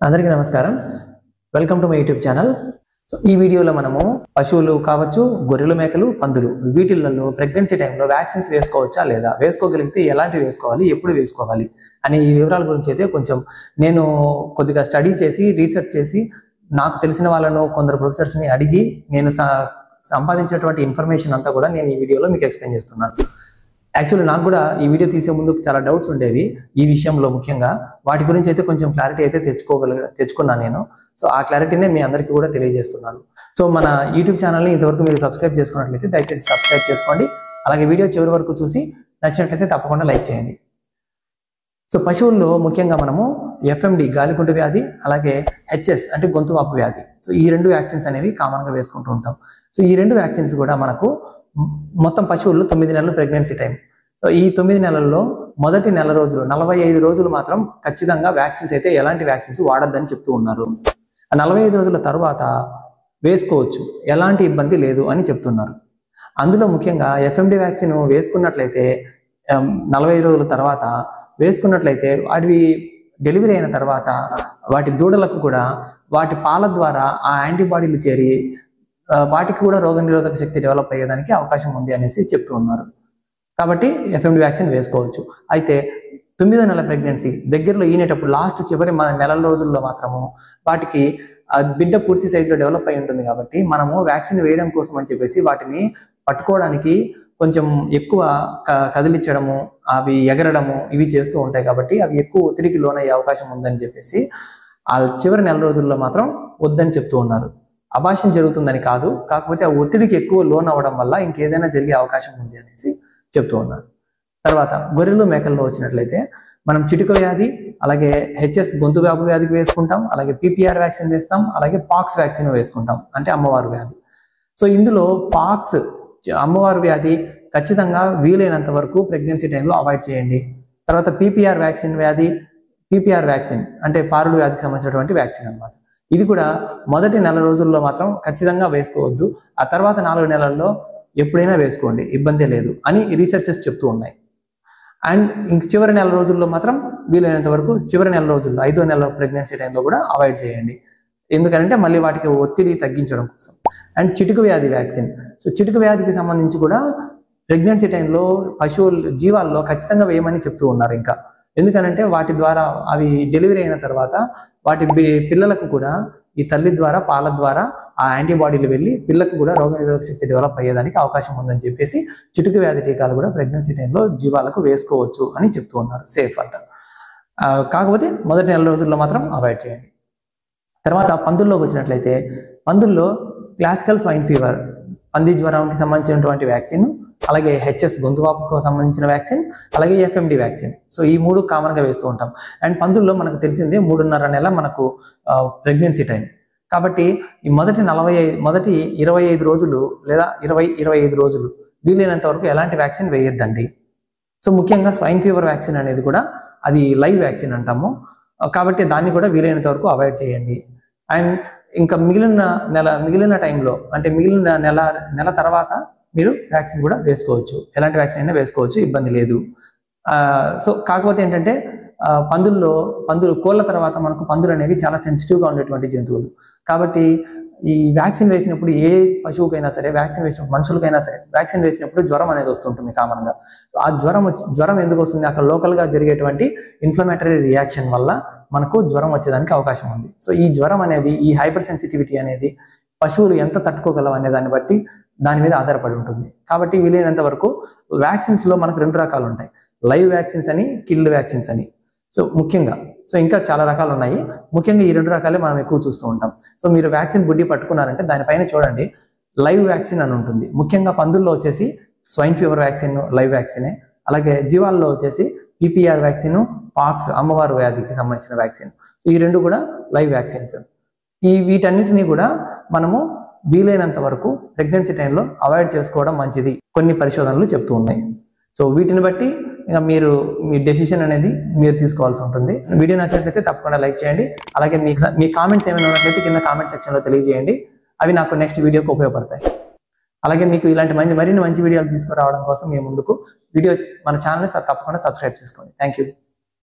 అందరికీ నమస్కారం. Welcome to my YouTube channel. So ఈ వీడియోలో మనము పశువులు కావచ్చు, గొర్రెలు, మేకలు, పందులు వీటిల్లో ప్రెగ్నెన్సీ టైంలో వ్యాక్సిన్స్ వేసుకోవచ్చా లేదా, వేసుకోగలిగితే ఎలాంటివి వేసుకోవాలి, ఎప్పుడు వేసుకోవాలి అనే ఈ వివరాల గురించి అయితే కొంచెం నేను కొద్దిగా స్టడీ చేసి రీసెర్చ్ చేసి నాకు తెలిసిన వాళ్ళను కొందరు ప్రొఫెసర్స్ని అడిగి నేను సంపాదించినటువంటి ఇన్ఫర్మేషన్ అంతా కూడా నేను ఈ వీడియోలో మీకు ఎక్స్ప్లెయిన్ చేస్తున్నాను. యాక్చువల్లీ నాకు కూడా ఈ వీడియో తీసే ముందు చాలా డౌట్స్ ఉండేవి ఈ విషయంలో. ముఖ్యంగా వాటి గురించి అయితే కొంచెం క్లారిటీ అయితే తెచ్చుకున్నాను నేను. సో ఆ క్లారిటీనే మీ అందరికీ కూడా తెలియజేస్తున్నాను. సో మన యూట్యూబ్ ఛానల్ని ఇంతవరకు మీరు సబ్స్క్రైబ్ చేసుకున్నట్లయితే దయచేసి సబ్స్క్రైబ్ చేసుకోండి. అలాగే వీడియో చివరి వరకు చూసి నచ్చినట్లయితే తప్పకుండా లైక్ చేయండి. సో పశువుల్లో ముఖ్యంగా మనము ఎఫ్ఎండి గాలికుంటు వ్యాధి, అలాగే హెచ్ఎస్ అంటే గొంతు వాపు వ్యాధి, సో ఈ రెండు వ్యాక్సిన్స్ అనేవి కామన్గా వేసుకుంటూ ఉంటాం. సో ఈ రెండు వ్యాక్సిన్స్ కూడా మనకు మొత్తం పశువుల్లో 9 నెలలు ప్రెగ్నెన్సీ టైం. సో ఈ 9 నెలల్లో మొదటి నెల రోజులు 45 రోజులు మాత్రం ఖచ్చితంగా వ్యాక్సిన్స్ అయితే ఎలాంటి వ్యాక్సిన్స్ వాడద్దని చెప్తూ ఉన్నారు. ఆ 45 రోజుల తర్వాత వేసుకోవచ్చు, ఎలాంటి ఇబ్బంది లేదు అని చెప్తున్నారు. అందులో ముఖ్యంగా ఎఫ్ఎండి వ్యాక్సిన్ వేసుకున్నట్లయితే 45 రోజుల తర్వాత వేసుకున్నట్లయితే వాటివి డెలివరీ అయిన తర్వాత వాటి దూడలకు కూడా వాటి పాల ద్వారా ఆ యాంటీబాడీలు చేరి వాటికి కూడా రోగనిరోధక శక్తి డెవలప్ అయ్యేదానికి అవకాశం ఉంది అనేసి చెప్తూ ఉన్నారు. కాబట్టి ఎఫ్ఎండి వ్యాక్సిన్ వేసుకోవచ్చు. అయితే 9వ నెల ప్రెగ్నెన్సీ దగ్గరలో ఈనేటప్పుడు చివరి నెల రోజుల్లో మాత్రము వాటికి బిడ్డ పూర్తి సైజులో డెవలప్ అయి ఉంటుంది. కాబట్టి మనము వ్యాక్సిన్ వేయడం కోసం అని చెప్పేసి వాటిని పట్టుకోవడానికి కొంచెం ఎక్కువ కదిలించడము, అవి ఎగరడము ఇవి చేస్తూ ఉంటాయి. కాబట్టి అవి ఎక్కువ ఒత్తిడికి లోనయ్యే అవకాశం ఉందని చెప్పేసి ఆ చివరి నెల రోజుల్లో మాత్రం వద్దని చెప్తూ ఉన్నారు. అబార్షన్ జరుగుతుందని కాదు, కాకపోతే ఆ ఒత్తిడికి ఎక్కువ లోన్ అవ్వడం వల్ల ఇంకేదైనా జరిగే అవకాశం ఉంది అనేసి చెప్తూ ఉన్నారు. తర్వాత గొర్రెలు, మేకల్లో వచ్చినట్లయితే మనం చిటిక వ్యాధి, అలాగే హెచ్ఎస్ గొంతు వ్యాపు వ్యాధికి వేసుకుంటాం, అలాగే పిపిఆర్ వ్యాక్సిన్ వేస్తాం, అలాగే పాక్స్ వ్యాక్సిన్ వేసుకుంటాం అంటే అమ్మవారు వ్యాధి. సో ఇందులో పాక్స్ అమ్మవారు వ్యాధి ఖచ్చితంగా వీలైనంత వరకు ప్రెగ్నెన్సీ టైంలో అవాయిడ్ చేయండి. తర్వాత పిపిఆర్ వ్యాక్సిన్ అంటే పారుడు వ్యాధికి సంబంధించినటువంటి వ్యాక్సిన్ అన్నమాట. ఇది కూడా మొదటి నెల రోజుల్లో మాత్రం ఖచ్చితంగా వేసుకోవద్దు. ఆ తర్వాత 4 నెలల్లో ఎప్పుడైనా వేసుకోండి, ఇబ్బంది లేదు అని రీసెర్చెస్ చెప్తూ ఉన్నాయి. అండ్ ఇంక చివరి నెల రోజుల్లో మాత్రం వీలైనంత వరకు చివరి నెల రోజుల్లో 5వ నెల ప్రెగ్నెన్సీ టైంలో కూడా అవాయిడ్ చేయండి. ఎందుకంటే మళ్ళీ వాటికి ఒత్తిడి తగ్గించడం కోసం. అండ్ చిటిక వ్యాధి వ్యాక్సిన్. సో చిటిక వ్యాధికి సంబంధించి కూడా ప్రెగ్నెన్సీ టైంలో జీవాల్లో ఖచ్చితంగా వేయమని చెప్తూ ఉన్నారు. ఇంకా ఎందుకనంటే వాటి ద్వారా అవి డెలివరీ అయిన తర్వాత వాటి పిల్లలకు కూడా ఈ తల్లి ద్వారా పాల ద్వారా ఆ యాంటీబాడీలు వెళ్ళి పిల్లకు కూడా రోగనిరోధక శక్తి డెవలప్ అయ్యేదానికి అవకాశం ఉందని చెప్పేసి చిటిక వ్యాధి టీకాలు కూడా ప్రెగ్నెన్సీ టైంలో జీవాలకు వేసుకోవచ్చు అని చెప్తూ ఉన్నారు. సేఫ్ అంట. కాకపోతే మొదటి నెల రోజుల్లో మాత్రం అవాయిడ్ చేయండి. తర్వాత పందుల్లోకి వచ్చినట్లయితే పందుల్లో క్లాసికల్ స్వైన్ ఫీవర్ పంది జ్వరానికి సంబంధించినటువంటి వ్యాక్సిన్, అలాగే హెచ్ఎస్ గొంతువాపుకు సంబంధించిన వ్యాక్సిన్, అలాగే ఎఫ్ఎండి వ్యాక్సిన్. సో ఈ 3 కామన్గా వేస్తూ ఉంటాం. అండ్ పందుల్లో మనకు తెలిసిందే 3.5 నెల మనకు ప్రెగ్నెన్సీ టైం. కాబట్టి ఈ మొదటి 25 రోజులు లేదా 25 రోజులు వీలైనంత వరకు ఎలాంటి వ్యాక్సిన్ వేయొద్దండి. సో ముఖ్యంగా స్వైన్ ఫీవర్ వ్యాక్సిన్ అనేది కూడా అది లైవ్ వ్యాక్సిన్ అంటాము. కాబట్టి దాన్ని కూడా వీలైనంత వరకు అవాయిడ్ చేయండి. అండ్ ఇంకా మిగిలిన టైంలో అంటే మిగిలిన నెల తర్వాత మీరు వ్యాక్సిన్ కూడా వేసుకోవచ్చు, ఎలాంటి వ్యాక్సిన్ అయినా వేసుకోవచ్చు, ఇబ్బంది లేదు. సో కాకపోతే ఏంటంటే కోళ్ళ తర్వాత మనకు పందులు అనేవి చాలా సెన్సిటివ్గా ఉండేటువంటి జంతువులు. కాబట్టి ఈ వ్యాక్సిన్ వేసినప్పుడు ఏ పశువుకైనా సరే మనుషులకైనా సరే వ్యాక్సిన్ వేసినప్పుడు జ్వరం అనేది వస్తుంటుంది కామన్గా. సో ఆ జ్వరం ఎందుకు వస్తుంది? అక్కడ లోకల్గా జరిగేటువంటి ఇన్ఫ్లమేటరీ రియాక్షన్ వల్ల మనకు జ్వరం వచ్చేదానికి అవకాశం ఉంది. సో ఈ జ్వరం అనేది, ఈ హైపర్ సెన్సిటివిటీ అనేది పశువులు ఎంత తట్టుకోగలవు అనే దాన్ని బట్టి దాని మీద ఆధారపడి ఉంటుంది. కాబట్టి వీలైనంత వరకు వ్యాక్సిన్స్లో మనకు 2 రకాలు ఉంటాయి, లైవ్ వ్యాక్సిన్స్ అని, కిల్డ్ వ్యాక్సిన్స్ అని. సో ముఖ్యంగా ఇంకా చాలా రకాలు ఉన్నాయి. ముఖ్యంగా ఈ 2 రకాలే మనం ఎక్కువ చూస్తూ ఉంటాం. సో మీరు వ్యాక్సిన్ బుడ్డి పట్టుకున్నారంటే దానిపైన చూడండి లైవ్ వ్యాక్సిన్ అని ఉంటుంది. ముఖ్యంగా పందుల్లో వచ్చేసి స్వైన్ ఫీవర్ వ్యాక్సిన్ లైవ్ వ్యాక్సినే, అలాగే జీవాల్లో వచ్చేసి పిపిఆర్ వ్యాక్సిన్, పాక్స్ అమ్మవారు వ్యాధికి సంబంధించిన వ్యాక్సిన్. సో ఈ 2 కూడా లైవ్ వ్యాక్సిన్స్. వీటన్నిటినీ కూడా మనము వీలైనంత వరకు ప్రెగ్నెన్సీ టైంలో అవాయిడ్ చేసుకోవడం మంచిది కొన్ని పరిశోధనలు చెప్తూ ఉన్నాయి. సో వీటిని బట్టి ఇంకా మీ డెసిషన్ అనేది మీరు తీసుకోవాల్సి ఉంటుంది. వీడియో నచ్చినట్లయితే తప్పకుండా లైక్ చేయండి. అలాగే మీ కామెంట్స్ ఏమైనా ఉన్నట్లయితే కింద కామెంట్ సెక్షన్లో తెలియజేయండి. అవి నాకు నెక్స్ట్ వీడియోకి ఉపయోగపడతాయి. అలాగే మీకు ఇలాంటి మరిన్ని మంచి వీడియోలు తీసుకురావడం కోసం మన ఛానల్ని తప్పకుండా సబ్స్క్రైబ్ చేసుకోండి. Thank you.